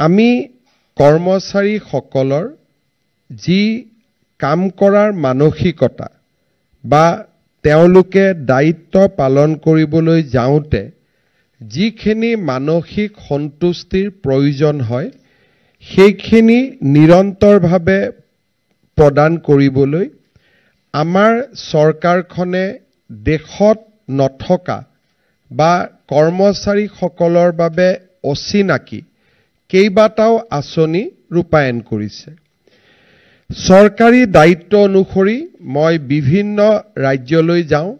আমি কৰ্মচাৰীসকলৰ যি কাম কৰাৰ মানসিকতা বা তেওঁলোকে দায়িত্ব পালন কৰিবলৈ যাওঁতে যিখিনি মানসিক সন্তুষ্টিৰ প্ৰয়োজন হয় সেইখিনি নিৰন্তৰভাৱে প্ৰদান কৰিবলৈ আমাৰ চৰকাৰখনে দেশত নথকা বা কৰ্মচাৰীসকলৰ বাবে অচিনাকি কেইবাটাও আঁচনি ৰূপায়ণ কৰিছে। চৰকাৰী দায়িত্ব অনুসৰি মই বিভিন্ন ৰাজ্যলৈ যাওঁ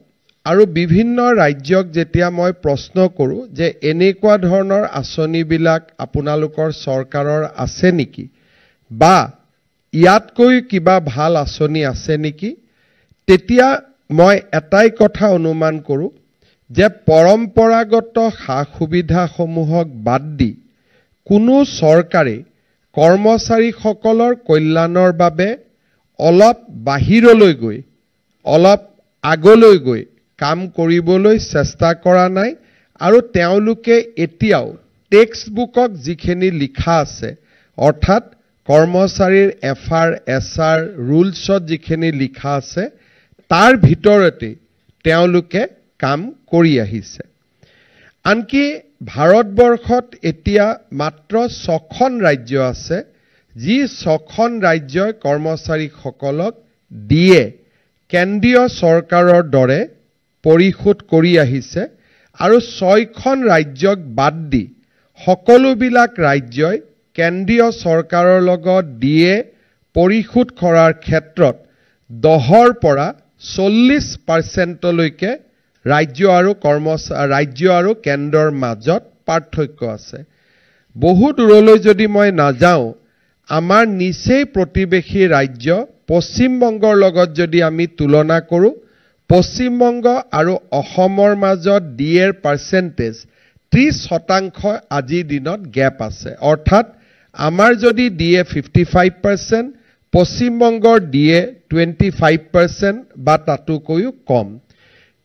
আৰু বিভিন্ন ৰাজ্যক যেতিয়া মই প্ৰশ্ন কৰোঁ যে এনেকুৱা ধৰণৰ আঁচনিবিলাক আপোনালোকৰ চৰকাৰৰ আছে নেকি বা ইয়াতকৈ কিবা ভাল আঁচনি আছে নেকি, তেতিয়া মই এটাই কথা অনুমান কৰোঁ যে পৰম্পৰাগত সা সুবিধাসমূহক বাদ দি কোনো চৰকাৰে কৰ্মচাৰীসকলৰ কল্যাণৰ বাবে অলপ বাহিৰলৈ গৈ অলপ আগলৈ গৈ কাম কৰিবলৈ চেষ্টা কৰা নাই আৰু তেওঁলোকে এতিয়াও টেক্সট বুকক যিখিনি লিখা আছে অৰ্থাৎ কৰ্মচাৰীৰ এফআৰ এছআৰ ৰুলছত যিখিনি লিখা আছে তাৰ ভিতৰতে তেওঁলোকে কাম কৰি আহিছে। আনকি ভাৰতবৰ্ষত এতিয়া মাত্ৰ 6খন ৰাজ্য আছে যি 6খন ৰাজ্যই কৰ্মচাৰীসকলক দিয়ে কেন্দ্ৰীয় চৰকাৰৰ দৰে পৰিশোধ কৰি আহিছে আৰু 6খন ৰাজ্যক বাদ দি সকলোবিলাক ৰাজ্যই কেন্দ্ৰীয় চৰকাৰৰ লগত দিয়ে পৰিশোধ কৰাৰ ক্ষেত্ৰত 10ৰ পৰা 40%লৈকে ৰাজ্য আৰু কেন্দ্ৰৰ মাজত পাৰ্থক্য আছে। বহু দূৰলৈ যদি মই নাযাওঁ আমাৰ নিচেই প্ৰতিবেশী ৰাজ্য পশ্চিমবংগৰ লগত যদি আমি তুলনা কৰোঁ পশ্চিমবংগ আৰু অসমৰ মাজত ডিএৰ পাৰ্চেন্টেজ 30% আজিৰ দিনত গেপ আছে। অৰ্থাৎ আমাৰ যদি ডিএ 55% পশ্চিমবংগৰ ডিএ 25% বা তাতোকৈও কম।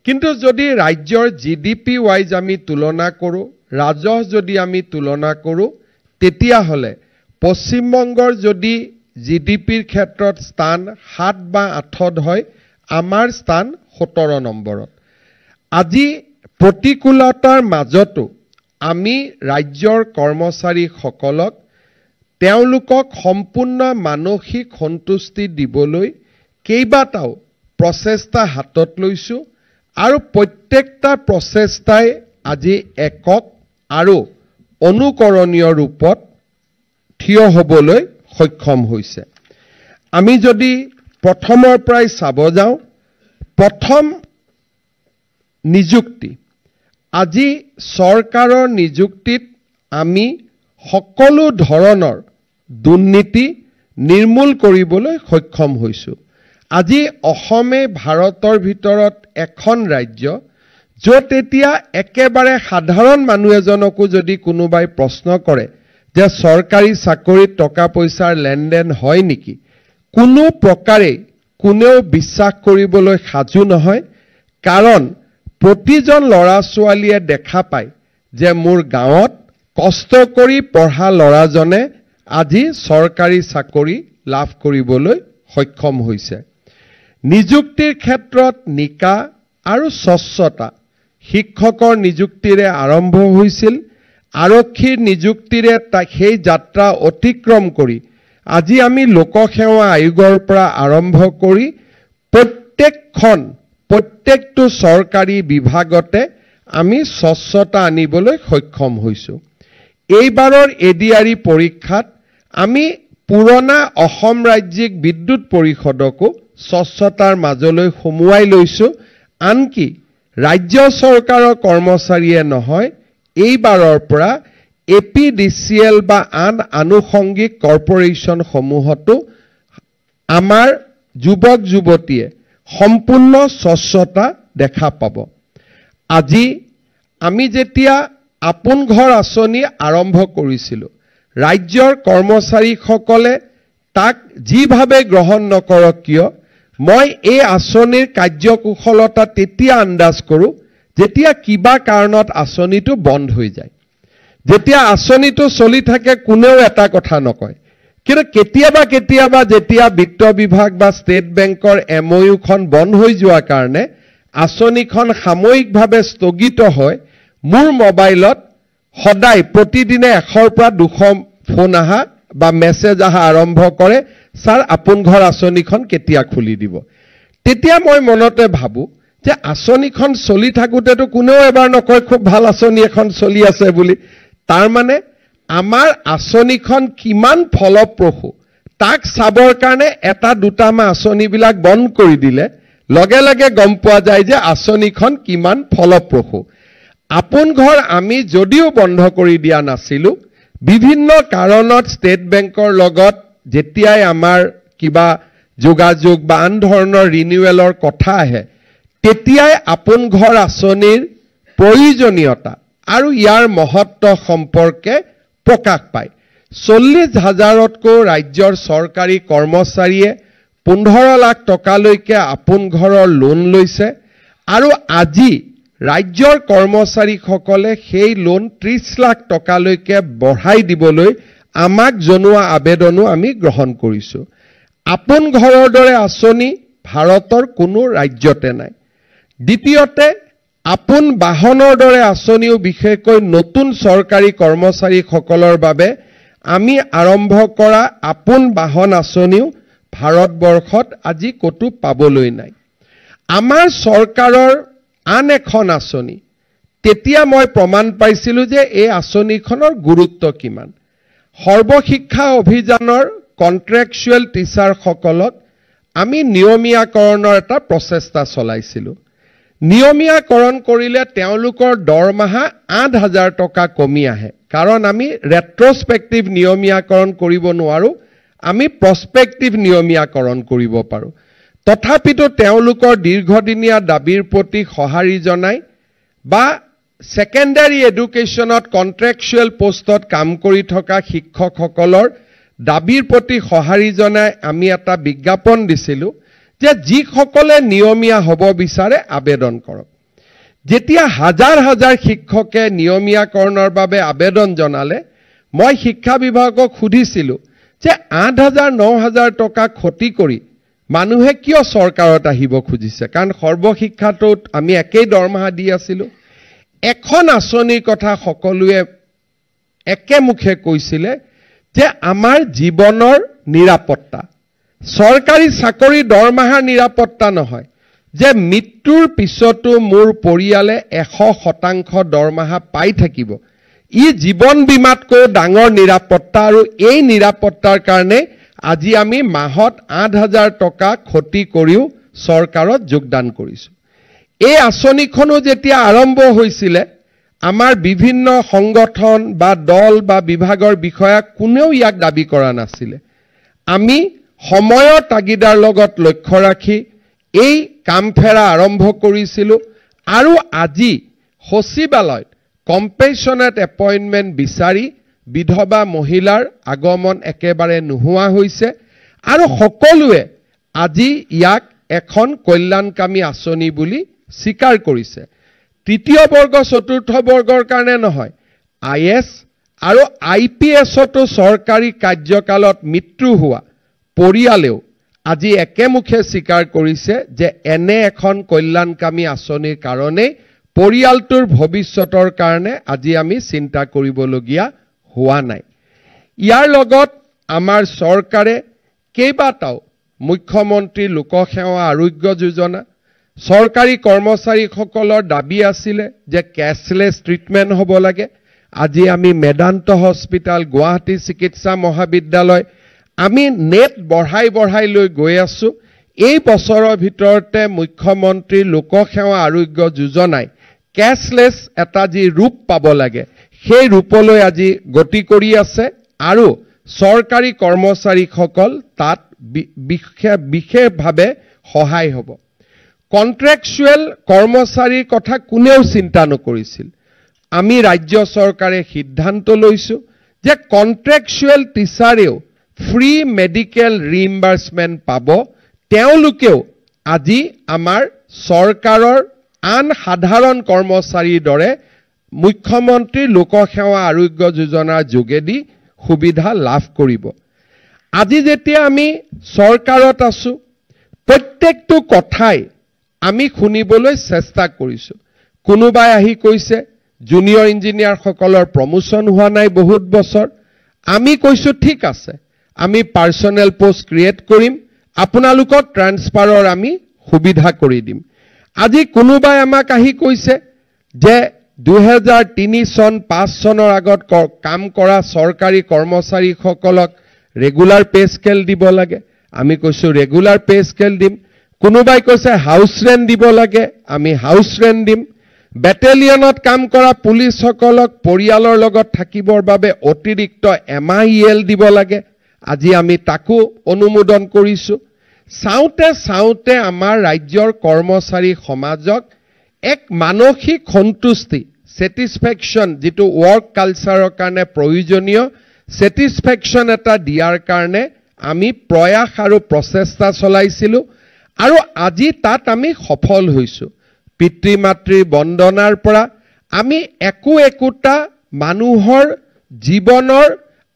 কিন্তু যদি ৰাজ্যৰ জিডিপি ৱাইজ আমি তুলনা কৰোঁ ৰাজহ যদি আমি তুলনা কৰোঁ তেতিয়াহ'লে পশ্চিমবংগৰ যদি জিডিপিৰ ক্ষেত্ৰত স্থান 7 বা 8ত হয় আমাৰ স্থান 17 নম্বৰত। আজি প্ৰতিকূলতাৰ মাজতো আমি ৰাজ্যৰ কৰ্মচাৰীসকলক তেওঁলোকক সম্পূৰ্ণ মানসিক সন্তুষ্টি দিবলৈ কেইবাটাও প্ৰচেষ্টা হাতত লৈছোঁ আৰু প্ৰত্যেকটা প্ৰচেষ্টাই আজি একক আৰু অনুকৰণীয় ৰূপত থিয় হ'বলৈ সক্ষম হৈছে। আমি যদি প্ৰথমৰ পৰাই চাব যাওঁ প্ৰথম নিযুক্তি আজি চৰকাৰৰ নিযুক্তিত আমি সকলো ধৰণৰ দুৰ্নীতি নিৰ্মূল কৰিবলৈ সক্ষম হৈছোঁ। আজি অসমে ভাৰতৰ ভিতৰত এখন ৰাজ্য য'ত এতিয়া একেবাৰে সাধাৰণ মানুহ এজনকো যদি কোনোবাই প্ৰশ্ন কৰে যে চৰকাৰী চাকৰিত টকা পইচাৰ লেনদেন হয় নেকি কোনো প্ৰকাৰে কোনেও বিশ্বাস কৰিবলৈ সাজু নহয়। কাৰণ প্ৰতিজন ল'ৰা ছোৱালীয়ে দেখা পায় যে মোৰ গাঁৱত কষ্ট কৰি পঢ়া ল'ৰাজনে আজি চৰকাৰী চাকৰি লাভ কৰিবলৈ সক্ষম হৈছে। নিযুক্তিৰ ক্ষেত্ৰত নিকা আৰু স্বচ্ছতা শিক্ষকৰ নিযুক্তিৰে আৰম্ভ হৈছিল। আৰক্ষীৰ নিযুক্তিৰে সেই যাত্ৰা অতিক্ৰম কৰি আজি আমি লোকসেৱা আয়োগৰ পৰা আৰম্ভ কৰি প্ৰত্যেকটো চৰকাৰী বিভাগতে আমি স্বচ্ছতা আনিবলৈ সক্ষম হৈছোঁ। এইবাৰৰ এডিআৰই পৰীক্ষাত আমি পুৰণা অসম ৰাজ্যিক বিদ্যুৎ পৰিষদকো স্বচ্ছতাৰ মাজলৈ সোমোৱাই লৈছোঁ। আনকি ৰাজ্য চৰকাৰৰ কৰ্মচাৰীয়ে নহয় এইবাৰৰ পৰা এপিডিচিএল বা আন আনুষংগিক কৰ্পোৰেশ্যনসমূহতো আমাৰ যুৱক যুৱতীয়ে সম্পূৰ্ণ স্বচ্ছতা দেখা পাব। আজি আমি যেতিয়া আপোন ঘৰ আঁচনি আৰম্ভ কৰিছিলোঁ ৰাজ্যৰ কৰ্মচাৰীসকলে তাক যিভাৱে গ্ৰহণ নকৰক কিয় মই এই আঁচনিৰ কাৰ্যকুশলতা তেতিয়া আন্দাজ কৰোঁ যেতিয়া কিবা কাৰণত আঁচনিটো বন্ধ হৈ যায়। যেতিয়া আঁচনিটো চলি থাকে কোনেও এটা কথা নকয়, কিন্তু কেতিয়াবা যেতিয়া বিত্ত বিভাগ বা ষ্টেট বেংকৰ MOU-খন বন্ধ হৈ যোৱাৰ কাৰণে আঁচনিখন সাময়িকভাৱে স্থগিত হয়, মোৰ মোবাইলত সদায় প্ৰতিদিনে 100ৰ পৰা 200 ফোন আহা বা মেছেজ আহা আৰম্ভ কৰে, ছাৰ আপোন ঘৰ আঁচনিখন কেতিয়া খুলি দিব। তেতিয়া মই মনতে ভাবো যে আঁচনিখন চলি থাকোঁতেতো কোনেও এবাৰ নকয় খুব ভাল আঁচনি এখন চলি আছে বুলি। তাৰ মানে আমাৰ আঁচনিখন কিমান ফলপ্ৰসূ তাক চাবৰ কাৰণে এটা দুটামান আঁচনিবিলাক বন্ধ কৰি দিলে লগে লগে গম পোৱা যায় যে আঁচনিখন কিমান ফলপ্ৰসূ। আপোন ঘৰ আমি যদিও বন্ধ কৰি দিয়া নাছিলোঁ, বিভিন্ন কাৰণত ষ্টেট বেংকৰ লগত যেতিয়াই আমাৰ কিবা যোগাযোগ বা আন ধৰণৰ ৰিনিউৱেলৰ কথা আহে, তেতিয়াই আপোন ঘৰ আঁচনিৰ প্ৰয়োজনীয়তা আৰু ইয়াৰ মহত্ব সম্পৰ্কে প্ৰকাশ পায়। 40,000তকৈ ৰাজ্যৰ চৰকাৰী কৰ্মচাৰীয়ে 15 লাখ টকালৈকে আপোন ঘৰৰ লোন লৈছে আৰু আজি ৰাজ্যৰ কৰ্মচাৰীসকলে সেই লোন 30 লাখ টকালৈকে বঢ়াই দিবলৈ আমাক জনোৱা আবেদনো আমি গ্ৰহণ কৰিছোঁ। আপোন ঘৰৰ দৰে আঁচনি ভাৰতৰ কোনো ৰাজ্যতে নাই। দ্বিতীয়তে, আপোন বাহনৰ দৰে আঁচনিও বিশেষকৈ নতুন চৰকাৰী কৰ্মচাৰীসকলৰ বাবে আমি আৰম্ভ কৰা আপোন বাহন আঁচনিও ভাৰতবৰ্ষত আজি ক'তো পাবলৈ নাই। আমাৰ চৰকাৰৰ আন এখন আঁচনি, তেতিয়া মই প্ৰমাণ পাইছিলোঁ যে এই আঁচনিখনৰ গুৰুত্ব কিমান। সৰ্বশিক্ষা অভিযানৰ কন্ট্ৰেকচুৱেল টিচাৰসকলক আমি নিয়মীয়াকৰণৰ এটা প্ৰচেষ্টা চলাইছিলোঁ। নিয়মীয়াকৰণ কৰিলে তেওঁলোকৰ দৰমহা 8,000 টকা কমি আহে, কাৰণ আমি ৰেট্ৰস্পেক্টিভ নিয়মীয়াকৰণ কৰিব নোৱাৰোঁ, আমি প্ৰস্পেক্টিভ নিয়মীয়াকৰণ কৰিব পাৰোঁ। তথাপিতো তেওঁলোকৰ দীৰ্ঘদিনীয়া দাবীৰ প্ৰতি সঁহাৰি জনাই বা সেকেন্ডাৰী এডুকেশ্যনত কন্ট্ৰেকচুৱেল পোষ্টত কাম কৰি থকা শিক্ষকসকলৰ দাবীৰ প্ৰতি সঁহাৰি জনাই আমি এটা বিজ্ঞাপন দিছিলোঁ যে যিসকলে নিয়মীয়া হ'ব বিচাৰে আবেদন কৰক। যেতিয়া হাজাৰ হাজাৰ শিক্ষকে নিয়মীয়াকৰণৰ বাবে আবেদন জনালে, মই শিক্ষা বিভাগক সুধিছিলোঁ যে 8,000 9,000 টকা ক্ষতি কৰি মানুহে কিয় চৰকাৰত আহিব খুজিছে, কাৰণ সৰ্বশিক্ষাটোত আমি একেই দৰমহা দি আছিলোঁ। এখন আঁচনিৰ কথা সকলোৱে একেমুখে কৈছিলে যে আমাৰ জীৱনৰ নিৰাপত্তা, চৰকাৰী চাকৰি দৰমহাৰ নিৰাপত্তা নহয়, যে মৃত্যুৰ পিছতো মোৰ পৰিয়ালে 100% দৰমহা পাই থাকিব, ই জীৱন বীমাতকৈ ডাঙৰ নিৰাপত্তা। আৰু এই নিৰাপত্তাৰ কাৰণে আজি আমি মাহত 8,000 টকা ক্ষতি কৰিও চৰকাৰত যোগদান কৰিছোঁ। এই আঁচনিখনো যেতিয়া আৰম্ভ হৈছিলে, আমাৰ বিভিন্ন সংগঠন বা দল বা বিভাগৰ বিষয়া কোনেও ইয়াক দাবী কৰা নাছিলে। আমি সময়ৰ তাগিদাৰ লগত লক্ষ্য ৰাখি এই কামফেৰা আৰম্ভ কৰিছিলোঁ আৰু আজি সচিবালয়ত কম্পেশ্যনেট এপইণ্টমেণ্ট বিচাৰি বিধৱা মহিলাৰ আগমন একেবাৰে নোহোৱা হৈছে আৰু সকলোৱে আজি ইয়াক এখন কল্যাণকামী আঁচনি বুলি স্বীকাৰ কৰিছে। তৃতীয় বৰ্গ চতুৰ্থ বৰ্গৰ কাৰণে নহয়, IS আৰু IPSতো চৰকাৰী কাৰ্যকালত মৃত্যু হোৱা পৰিয়ালেও আজি একেমুখে স্বীকাৰ কৰিছে যে এনে এখন কল্যাণকামী আঁচনিৰ কাৰণে পৰিয়ালটোৰ ভৱিষ্যতৰ কাৰণে আজি আমি চিন্তা কৰিবলগীয়া হোৱা নাই। ইয়াৰ লগত আমাৰ চৰকাৰে কেইবাটাও মুখ্যমন্ত্ৰী লোকসেৱা আৰোগ্য যোজনা, চৰকাৰী কৰ্মচাৰীসকলৰ দাবী আছিলে যে কেছলেছ ট্ৰিটমেণ্ট হ'ব লাগে। আজি আমি মেদান্ত হস্পিটাল, গুৱাহাটী চিকিৎসা মহাবিদ্যালয় আমি নেট বঢ়াই লৈ গৈ আছোঁ। এই বছৰৰ ভিতৰতে মুখ্যমন্ত্ৰী লোকসেৱা আৰোগ্য যোজনাই কেছলেছ এটা যি ৰূপ পাব লাগে, সেই ৰূপলৈ আজি গতি কৰি আছে আৰু চৰকাৰী কৰ্মচাৰীসকল তাত বিশেষভাৱে সহায় হ'ব। কন্ট্ৰেকচুৱেল কৰ্মচাৰীৰ কথা কোনেও চিন্তা নকৰিছিল। আমি ৰাজ্য চৰকাৰে সিদ্ধান্ত লৈছোঁ যে কন্ট্ৰেকচুৱেল টিচাৰেও ফ্ৰী মেডিকেল ৰিইম্বাৰ্সমেণ্ট পাব। তেওঁলোকেও আজি আমাৰ চৰকাৰৰ আন সাধাৰণ কৰ্মচাৰীৰ দৰে মুখ্যমন্ত্ৰী লোকসেৱা আৰোগ্য যোজনাৰ যোগেদি সুবিধা লাভ কৰিব আজি যেতিয়া আমি চৰকাৰত আছো প্ৰত্যেকটো কথাই আমি শুনিবলৈ চেষ্টা কৰিছো কোনোবাই আহি কৈছে জুনিয়ৰ ইঞ্জিনিয়াৰ সকলৰ প্ৰমোশন হোৱা নাই বহুত বছৰ আমি কৈছো ঠিক আছে আমি পাৰ্সোনেল পোষ্ট ক্ৰিয়েট কৰিম আপোনালোকক ট্ৰান্সফাৰৰ আমি সুবিধা কৰি দিম আজি কোনোবাই আমাক আহি কৈছে যে 2003 চন 5 চনৰ আগত কাম কৰা চৰকাৰী কৰ্মচাৰী সকলক ৰেগুলাৰ পে স্কেল দিব লাগে আমি কৈছো ৰেগুলাৰ পে স্কেল দিম কোনোবাই কৈছে হাউস ৰেন্ট দিব লাগে আমি হাউস ৰেন্ট দিম বেটেলিয়নত কাম কৰা পুলিচ সকলক পৰিয়ালৰ লগত থাকিবৰ বাবে অতিৰিক্ত MIL দিব লাগে আজি আমি তাকো অনুমোদন কৰিছো চাওতে আমাৰ ৰাজ্যৰ কৰ্মচাৰী সমাজক এক মানসিক সন্তুষ্টি স্যাটিসফ্যাকশন যেটো ওয়াৰ্ক কালচাৰৰ কাৰণে প্ৰয়োজনীয় স্যাটিসফ্যাকশন এটা দিয়াৰ কাৰণে আমি প্ৰয়াস আৰু প্ৰচেষ্টা চলাইছিলো আৰু আজি তাত আমি সফল হৈছো পিতৃ মাতৃৰ বন্দনাৰ পৰা আমি একোটা মানুহৰ জীৱনৰ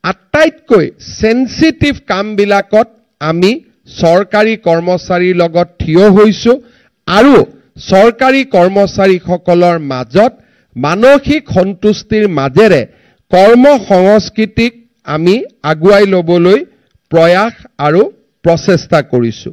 আটাইতকৈ সেনসিটিভ কামবিলাকত আমি চৰকাৰী কৰ্মচাৰীৰ লগত থিয় হৈছো আৰু চৰকাৰী কৰ্মচাৰীসকলৰ মাজত মানসিক সন্তুষ্টিৰ মাজেৰে কৰ্ম সংস্কৃতিক আমি আগুৱাই লবলৈ প্ৰয়াস আৰু প্ৰচেষ্টা কৰিছো